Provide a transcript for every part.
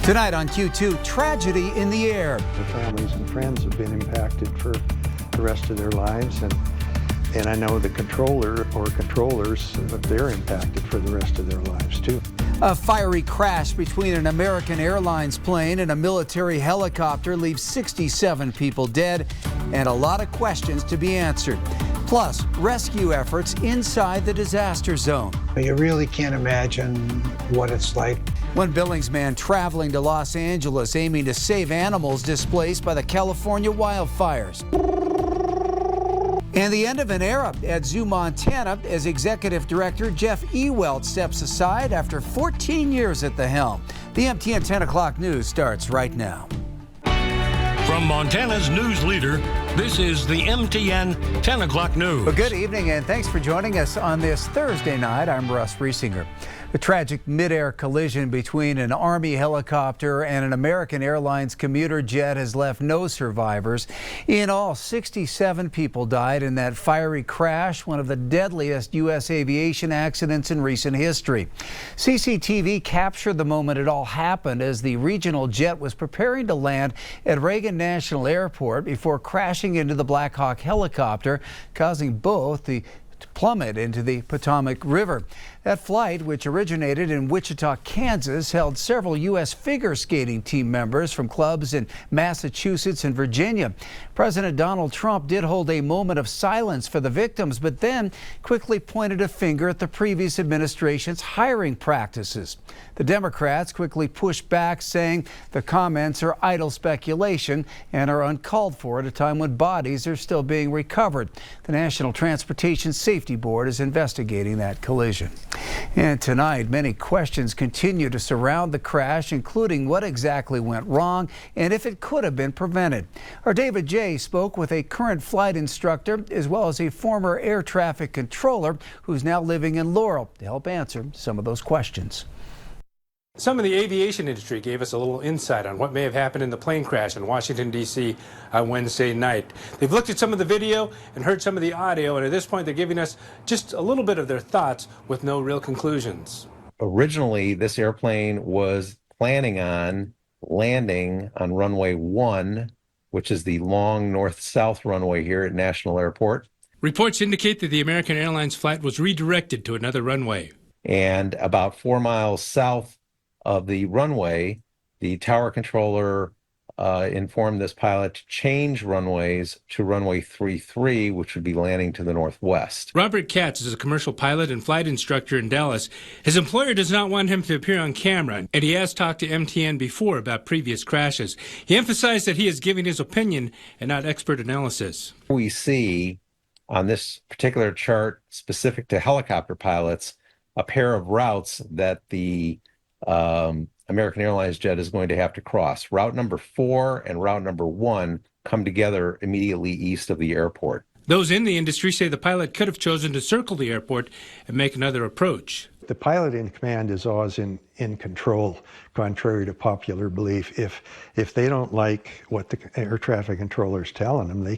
Tonight on Q2, tragedy in the air. The families and friends have been impacted for the rest of their lives, and I know the controller or controllers, they're impacted for the rest of their lives too. A fiery crash between an American Airlines plane and a military helicopter leaves 67 people dead and a lot of questions to be answered. Plus, rescue efforts inside the disaster zone. You really can't imagine what it's like. One Billings man traveling to Los Angeles aiming to save animals displaced by the California wildfires. And the end of an era at Zoo Montana as Executive Director Jeff Ewelt steps aside after 14 years at the helm. The MTN 10 o'clock news starts right now. From Montana's news leader, this is the MTN 10 o'clock news. Well, good evening and thanks for joining us on this Thursday night. I'm Russ Riesinger. A tragic mid-air collision between an Army helicopter and an American Airlines commuter jet has left no survivors. In all, 67 people died in that fiery crash, one of the deadliest U.S. aviation accidents in recent history. CCTV captured the moment it all happened as the regional jet was preparing to land at Reagan National Airport before crashing into the Black Hawk helicopter, causing both to plummet into the Potomac River. That flight, which originated in Wichita, Kansas, held several U.S. figure skating team members from clubs in Massachusetts and Virginia. President Donald Trump did hold a moment of silence for the victims, but then quickly pointed a finger at the previous administration's hiring practices. The Democrats quickly pushed back, saying the comments are idle speculation and are uncalled for at a time when bodies are still being recovered. The National Transportation Safety Board is investigating that collision. And tonight, many questions continue to surround the crash, including what exactly went wrong and if it could have been prevented. Our David J. spoke with a current flight instructor as well as a former air traffic controller who's now living in Laurel to help answer some of those questions. Some of the aviation industry gave us a little insight on what may have happened in the plane crash in Washington, D.C. on Wednesday night. They've looked at some of the video and heard some of the audio, and at this point they're giving us just a little bit of their thoughts with no real conclusions. Originally, this airplane was planning on landing on runway 1, which is the long north-south runway here at National Airport. Reports indicate that the American Airlines flight was redirected to another runway. And about 4 miles south of the runway, the tower controller informed this pilot to change runways to runway 33, which would be landing to the northwest. Robert Katz is a commercial pilot and flight instructor in Dallas. His employer does not want him to appear on camera, and he has talked to MTN before about previous crashes. He emphasized that he is giving his opinion and not expert analysis. We see on this particular chart, specific to helicopter pilots, a pair of routes that the American Airlines jet is going to have to cross. Route number 4 and route number 1 come together immediately east of the airport. Those in the industry say the pilot could have chosen to circle the airport and make another approach. The pilot in command is always in control, contrary to popular belief. If they don't like what the air traffic controller is telling them, they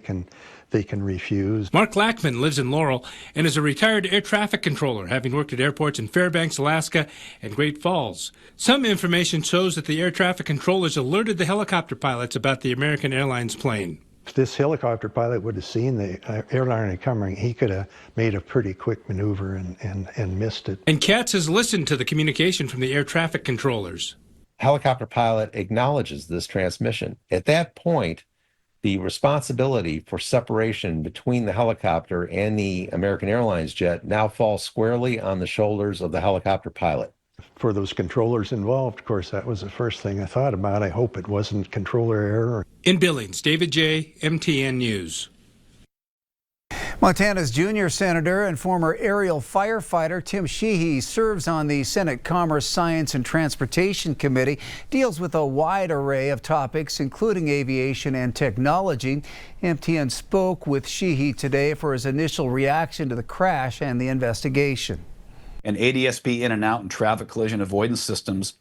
can refuse. Mark Lackman lives in Laurel and is a retired air traffic controller, having worked at airports in Fairbanks, Alaska, and Great Falls. Some information shows that the air traffic controllers alerted the helicopter pilots about the American Airlines plane. If this helicopter pilot would have seen the airliner coming, he could have made a pretty quick maneuver and missed it. And Katz has listened to the communication from the air traffic controllers. Helicopter pilot acknowledges this transmission. At that point, the responsibility for separation between the helicopter and the American Airlines jet now falls squarely on the shoulders of the helicopter pilot. For those controllers involved, of course, that was the first thing I thought about. I hope it wasn't controller error. In Billings, David J., MTN News. Montana's junior senator and former aerial firefighter Tim Sheehy serves on the Senate Commerce, Science and Transportation Committee, deals with a wide array of topics, including aviation and technology. MTN spoke with Sheehy today for his initial reaction to the crash and the investigation. And ADSB in and out and traffic collision avoidance systems,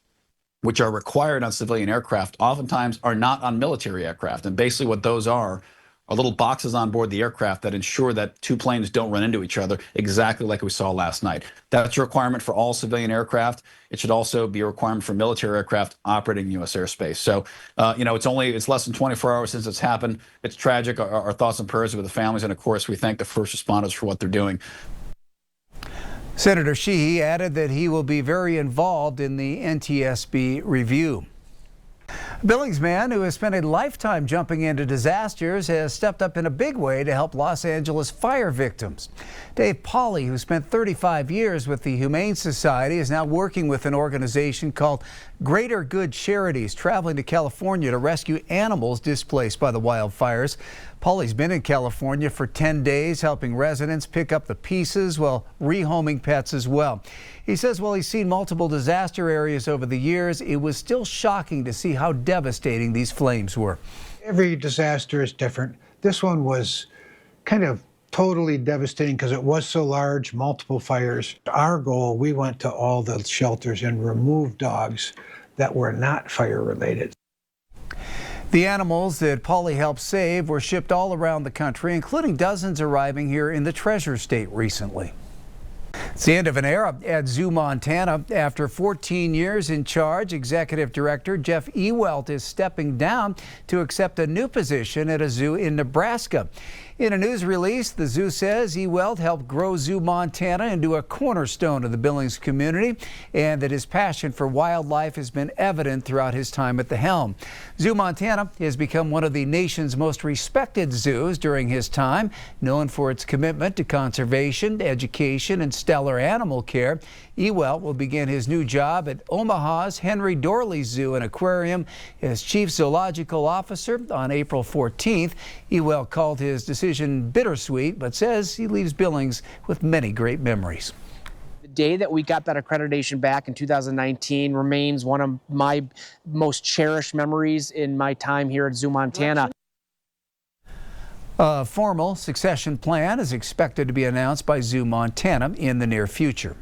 which are required on civilian aircraft, oftentimes are not on military aircraft. And basically what those are are little boxes on board the aircraft that ensure that two planes don't run into each other, exactly like we saw last night. That's a requirement for all civilian aircraft. It should also be a requirement for military aircraft operating in U.S. airspace. So, it's less than 24 hours since it's happened. It's tragic. Our thoughts and prayers are with the families, and of course, we thank the first responders for what they're doing. Senator Sheehy added that he will be very involved in the NTSB review. A Billings man who has spent a lifetime jumping into disasters has stepped up in a big way to help Los Angeles fire victims. Dave Pauly, who spent 35 years with the Humane Society, is now working with an organization called Greater Good Charities, traveling to California to rescue animals displaced by the wildfires. Pauly's been in California for 10 days, helping residents pick up the pieces while rehoming pets as well. He says while he's seen multiple disaster areas over the years, it was still shocking to see how devastating these flames were. Every disaster is different. This one was kind of totally devastating because it was so large, multiple fires. Our goal, we went to all the shelters and removed dogs that were not fire related. The animals that Pauly helped save were shipped all around the country, including dozens arriving here in the Treasure State recently. It's the end of an era at Zoo Montana. After 14 years in charge, Executive Director Jeff Ewelt is stepping down to accept a new position at a zoo in Nebraska. In a news release, the zoo says Ewelt helped grow Zoo Montana into a cornerstone of the Billings community and that his passion for wildlife has been evident throughout his time at the helm. Zoo Montana has become one of the nation's most respected zoos during his time, known for its commitment to conservation, education, and stellar animal care. Ewelt will begin his new job at Omaha's Henry Dorley Zoo and Aquarium as Chief Zoological Officer on April 14th. Ewelt called his decision bittersweet, but says he leaves Billings with many great memories. The day that we got that accreditation back in 2019 remains one of my most cherished memories in my time here at Zoo Montana. A formal succession plan is expected to be announced by Zoo Montana in the near future.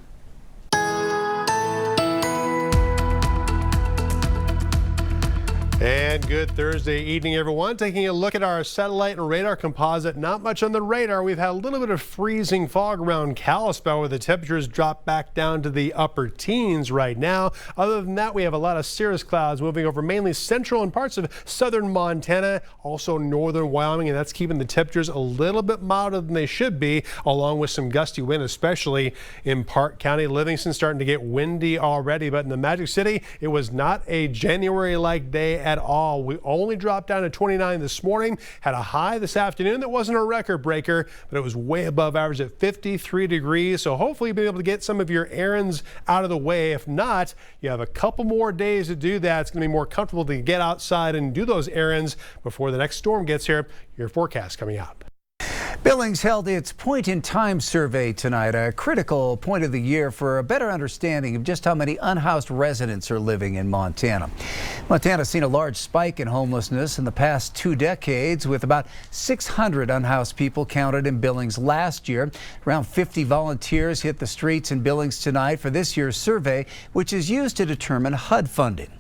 And good Thursday evening, everyone. Taking a look at our satellite and radar composite. Not much on the radar. We've had a little bit of freezing fog around Kalispell where the temperatures drop back down to the upper teens right now. Other than that, we have a lot of cirrus clouds moving over mainly central and parts of southern Montana, also northern Wyoming, and that's keeping the temperatures a little bit milder than they should be, along with some gusty wind, especially in Park County. Livingston starting to get windy already, but in the Magic City, it was not a January-like day at all. We only dropped down to 29 this morning, had a high this afternoon that wasn't a record breaker, but it was way above average at 53 degrees. So hopefully you'll be able to get some of your errands out of the way. If not, you have a couple more days to do that. It's going to be more comfortable to get outside and do those errands before the next storm gets here. Your forecast coming up. Billings held its point-in-time survey tonight, a critical point of the year for a better understanding of just how many unhoused residents are living in Montana. Montana has seen a large spike in homelessness in the past 2 decades, with about 600 unhoused people counted in Billings last year. Around 50 volunteers hit the streets in Billings tonight for this year's survey, which is used to determine HUD funding.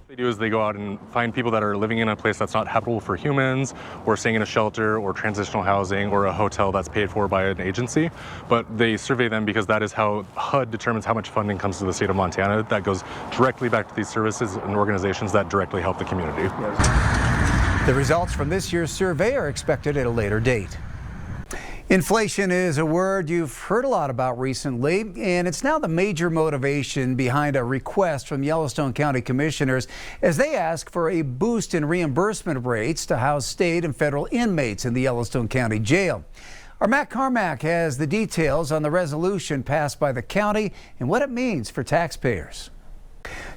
What they do is they go out and find people that are living in a place that's not habitable for humans, or staying in a shelter or transitional housing or a hotel that's paid for by an agency. But they survey them because that is how HUD determines how much funding comes to the state of Montana. That goes directly back to these services and organizations that directly help the community. The results from this year's survey are expected at a later date. Inflation is a word you've heard a lot about recently, and it's now the major motivation behind a request from Yellowstone County commissioners as they ask for a boost in reimbursement rates to house state and federal inmates in the Yellowstone County Jail. Our Matt Carmack has the details on the resolution passed by the county and what it means for taxpayers.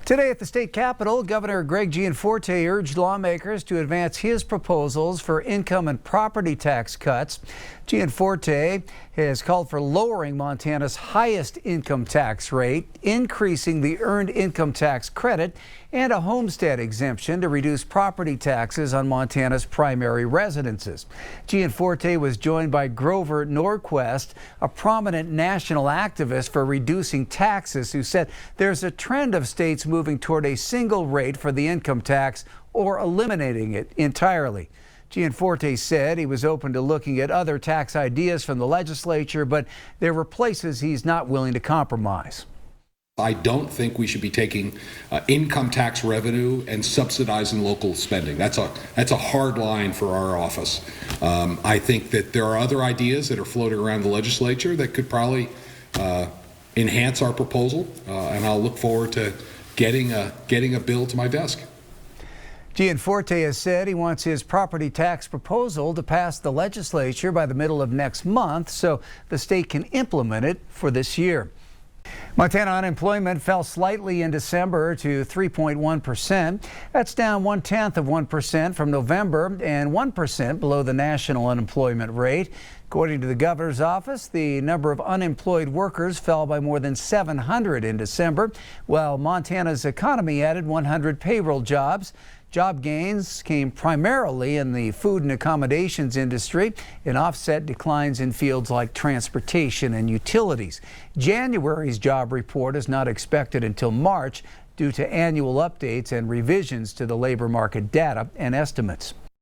Today at the state capitol, Governor Greg Gianforte urged lawmakers to advance his proposals for income and property tax cuts. Gianforte has called for lowering Montana's highest income tax rate, increasing the earned income tax credit, and a homestead exemption to reduce property taxes on Montana's primary residences. Gianforte was joined by Grover Norquist, a prominent national activist for reducing taxes, who said there's a trend of states moving toward a single rate for the income tax or eliminating it entirely. Gianforte said he was open to looking at other tax ideas from the legislature, but there were places he's not willing to compromise. I don't think we should be taking income tax revenue and subsidizing local spending. That's a hard line for our office. I think that there are other ideas that are floating around the legislature that could probably enhance our proposal, and I'll look forward to getting a bill to my desk. Gianforte has said he wants his property tax proposal to pass the legislature by the middle of next month so the state can implement it for this year. Montana unemployment fell slightly in December to 3.1%. That's down 0.1% from November and 1% below the national unemployment rate. According to the governor's office, the number of unemployed workers fell by more than 700 in December, while Montana's economy added 100 payroll jobs. Job gains came primarily in the food and accommodations industry and offset declines in fields like transportation and utilities. January's job report is not expected until March due to annual updates and revisions to the labor market data and estimates.